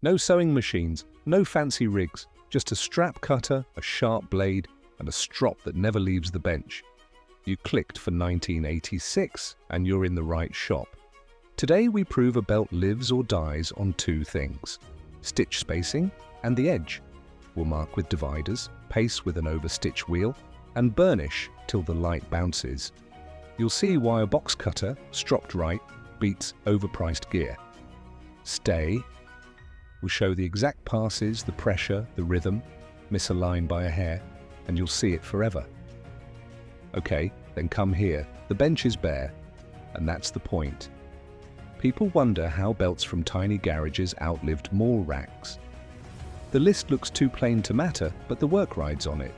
No sewing machines, no fancy rigs, just a strap cutter, a sharp blade, and a strop that never leaves the bench. You clicked for 1986, and you're in the right shop. Today we prove a belt lives or dies on two things: stitch spacing and the edge. We'll mark with dividers, pace with an overstitch wheel, and burnish till the light bounces. You'll see why a box cutter, stropped right, beats overpriced gear. Stay. We'll show the exact passes, the pressure, the rhythm, misaligned by a hair, and you'll see it forever. Okay, then come here. The bench is bare, and that's the point. People wonder how belts from tiny garages outlived mall racks. The list looks too plain to matter, but the work rides on it.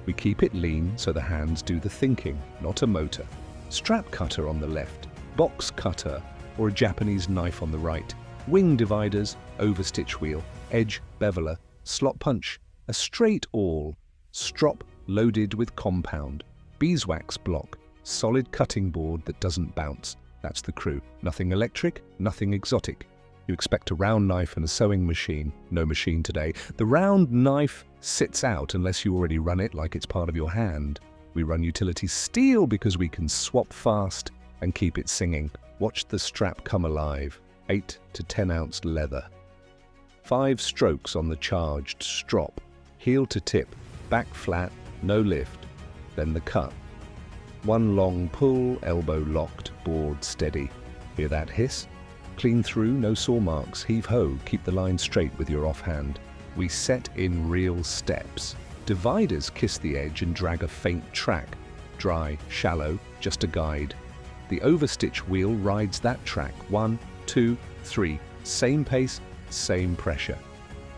We keep it lean so the hands do the thinking, not a motor. Strap cutter on the left, box cutter, or a Japanese knife on the right, wing dividers, overstitch wheel, edge beveler, slot punch, a straight awl, strop loaded with compound, beeswax block, solid cutting board that doesn't bounce. That's the crew. Nothing electric, nothing exotic. You expect a round knife and a sewing machine. No machine today. The round knife sits out unless you already run it like it's part of your hand. We run utility steel because we can swap fast and keep it singing. Watch the strap come alive. 8 to 10 ounce leather. 5 strokes on the charged strop. Heel to tip, back flat, no lift. Then the cut. 1 long pull, elbow locked, board steady. Hear that hiss? Clean through, no saw marks, heave-ho, keep the line straight with your offhand. We set in real steps. Dividers kiss the edge and drag a faint track. Dry, shallow, just a guide. The overstitch wheel rides that track. 1, 2, 3. Same pace, same pressure.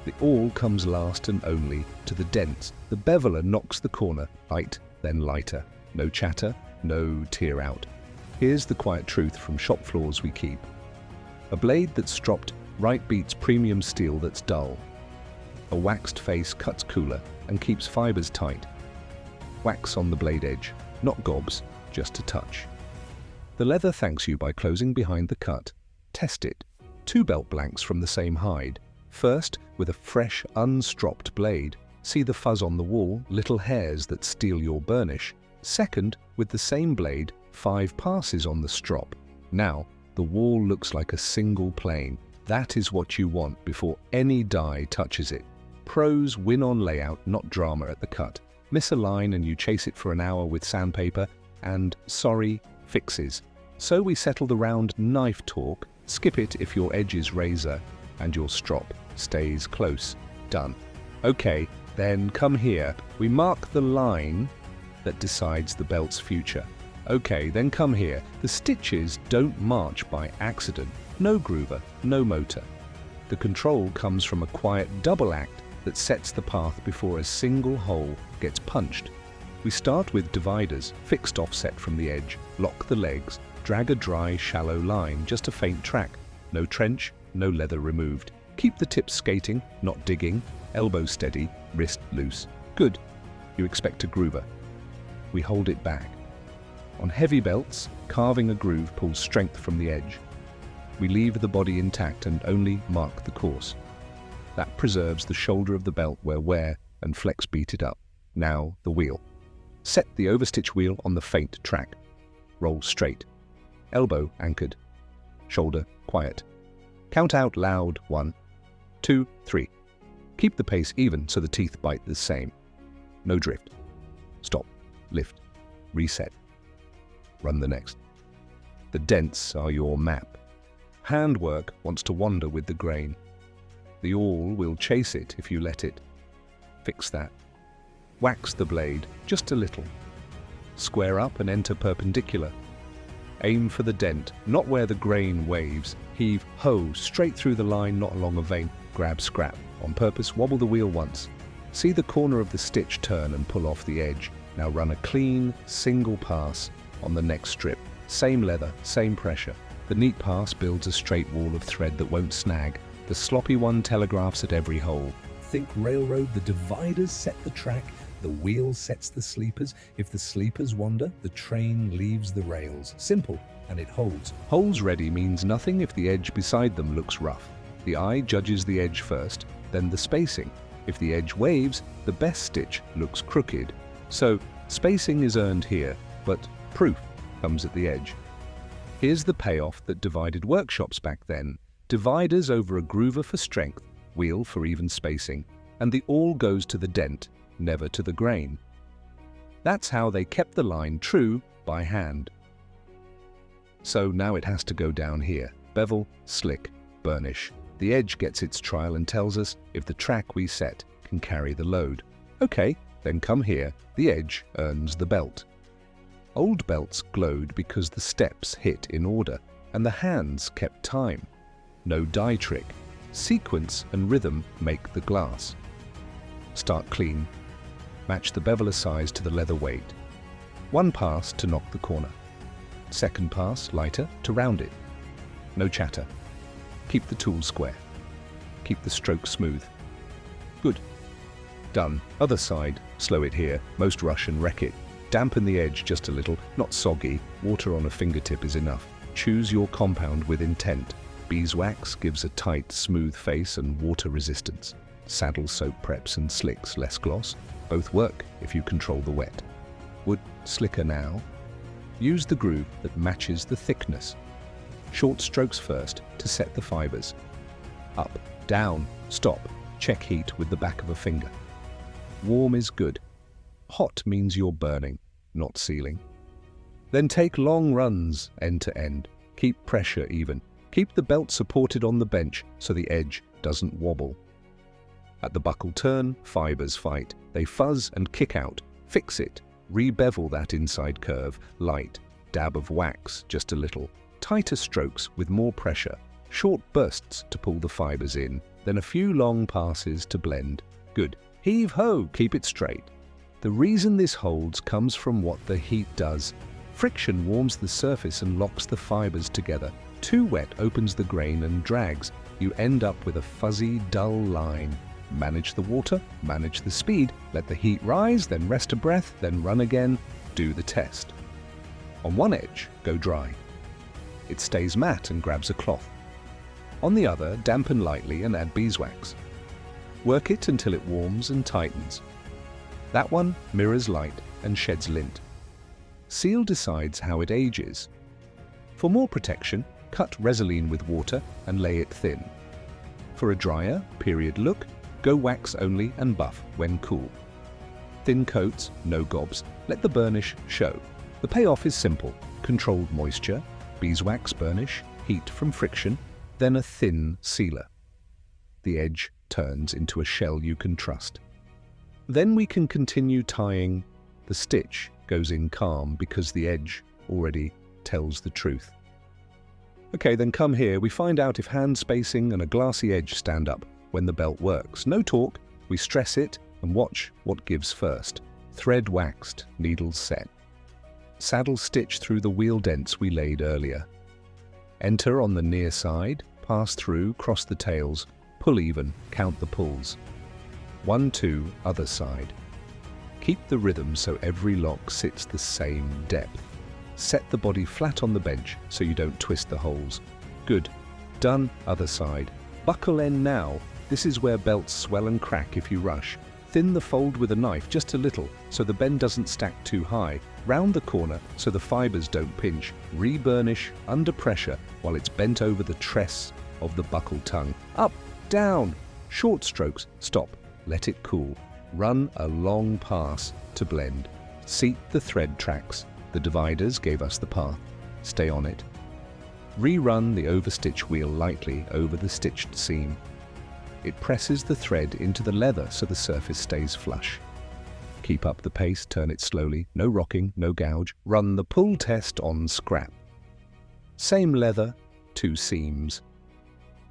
The awl comes last and only to the dents. The beveler knocks the corner, light, then lighter. No chatter, no tear out. Here's the quiet truth from shop floors we keep. A blade that's stropped right beats premium steel that's dull. A waxed face cuts cooler and keeps fibers tight. Wax on the blade edge, not gobs, just a touch. The leather thanks you by closing behind the cut. Test it. 2 belt blanks from the same hide. First, with a fresh, unstropped blade. See the fuzz on the wall, little hairs that steal your burnish. Second, with the same blade, 5 passes on the strop. Now, the wall looks like a single plane. That is what you want before any die touches it. Pros win on layout, not drama at the cut. Miss a line and you chase it for an hour with sandpaper and, sorry, fixes. So we settle the round knife talk, skip it if your edge is razor, and your strop stays close. Done. Okay, then come here. We mark the line that decides the belt's future. Okay, then come here. The stitches don't march by accident. No groover, no motor. The control comes from a quiet double act that sets the path before a single hole gets punched. We start with dividers, fixed offset from the edge, lock the legs, drag a dry, shallow line, just a faint track. No trench, no leather removed. Keep the tips skating, not digging, elbow steady, wrist loose. Good. You expect a groover. We hold it back. On heavy belts, carving a groove pulls strength from the edge. We leave the body intact and only mark the course. That preserves the shoulder of the belt where wear and flex beat it up. Now the wheel. Set the overstitch wheel on the faint track. Roll straight. Elbow anchored. Shoulder quiet. Count out loud. 1, 2, 3. Keep the pace even so the teeth bite the same. No drift. Stop. Lift. Reset. Run the next. The dents are your map. Handwork wants to wander with the grain. The awl will chase it if you let it. Fix that. Wax the blade, just a little. Square up and enter perpendicular. Aim for the dent, not where the grain waves. Heave, ho, straight through the line, not along a vein. Grab scrap. On purpose, wobble the wheel once. See the corner of the stitch turn and pull off the edge. Now run a clean, single pass on the next strip. Same leather, same pressure. The neat pass builds a straight wall of thread that won't snag. The sloppy one telegraphs at every hole. Think railroad, the dividers set the track, the wheel sets the sleepers. If the sleepers wander, the train leaves the rails. Simple, and it holds. Holes ready means nothing if the edge beside them looks rough. The eye judges the edge first, then the spacing. If the edge waves, the best stitch looks crooked. So spacing is earned here, but proof comes at the edge. Here's the payoff that divided workshops back then. Dividers over a groover for strength, wheel for even spacing, and the awl goes to the dent, never to the grain. That's how they kept the line true by hand. So now it has to go down here. Bevel, slick, burnish. The edge gets its trial and tells us if the track we set can carry the load. Okay, then come here. The edge earns the belt. Old belts glowed because the steps hit in order and the hands kept time. No die trick. Sequence and rhythm make the glass. Start clean. Match the beveler size to the leather weight. One pass to knock the corner. Second pass, lighter, to round it. No chatter. Keep the tool square. Keep the stroke smooth. Good. Done. Other side, slow it here. Most rush and wreck it. Dampen the edge just a little, not soggy. Water on a fingertip is enough. Choose your compound with intent. Beeswax gives a tight, smooth face and water resistance. Saddle soap preps and slicks less gloss. Both work if you control the wet. Wood slicker now. Use the groove that matches the thickness. Short strokes first to set the fibers. Up, down, stop. Check heat with the back of a finger. Warm is good. Hot means you're burning, not sealing. Then take long runs end to end. Keep pressure even. Keep the belt supported on the bench so the edge doesn't wobble. At the buckle turn, fibers fight. They fuzz and kick out. Fix it. Re-bevel that inside curve. Light. Dab of wax, just a little. Tighter strokes with more pressure. Short bursts to pull the fibers in. Then a few long passes to blend. Good. Heave-ho, keep it straight. The reason this holds comes from what the heat does. Friction warms the surface and locks the fibers together. Too wet opens the grain and drags. You end up with a fuzzy, dull line. Manage the water, manage the speed, let the heat rise, then rest a breath, then run again. Do the test. On one edge, go dry. It stays matte and grabs a cloth. On the other, dampen lightly and add beeswax. Work it until it warms and tightens. That one mirrors light and sheds lint. Seal decides how it ages. For more protection, cut Resolene with water and lay it thin. For a drier, period look, go wax only and buff when cool. Thin coats, no gobs, let the burnish show. The payoff is simple: controlled moisture, beeswax burnish, heat from friction, then a thin sealer. The edge turns into a shell you can trust. Then we can continue tying. The stitch goes in calm because the edge already tells the truth. Okay, then come here. We find out if hand spacing and a glassy edge stand up when the belt works. No talk, we stress it and watch what gives first. Thread waxed, needles set. Saddle stitch through the wheel dents we laid earlier. Enter on the near side, pass through, cross the tails, pull even, count the pulls. 1, 2, other side. Keep the rhythm so every lock sits the same depth. Set the body flat on the bench so you don't twist the holes. Good. Done, other side. Buckle end now. This is where belts swell and crack if you rush. Thin the fold with a knife just a little so the bend doesn't stack too high. Round the corner so the fibers don't pinch. Re-burnish under pressure while it's bent over the tress of the buckle tongue. Up, down, short strokes, stop, let it cool. Run a long pass to blend. Seat the thread tracks. The dividers gave us the path. Stay on it. Rerun the overstitch wheel lightly over the stitched seam. It presses the thread into the leather so the surface stays flush. Keep up the pace, turn it slowly, no rocking, no gouge. Run the pull test on scrap. Same leather, 2 seams.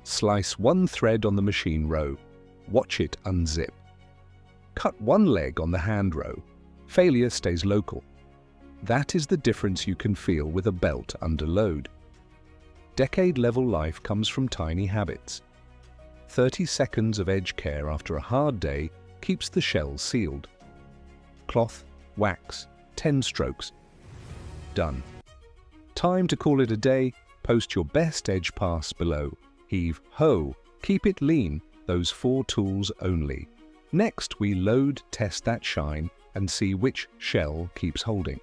Slice 1 thread on the machine row. Watch it unzip. Cut 1 leg on the hand row. Failure stays local. That is the difference you can feel with a belt under load. Decade-level life comes from tiny habits. 30 seconds of edge care after a hard day keeps the shell sealed. Cloth, wax, 10 strokes. Done. Time to call it a day. Post your best edge pass below. Heave ho Keep it lean, those 4 tools only. Next, we load, test that shine, and see which shell keeps holding.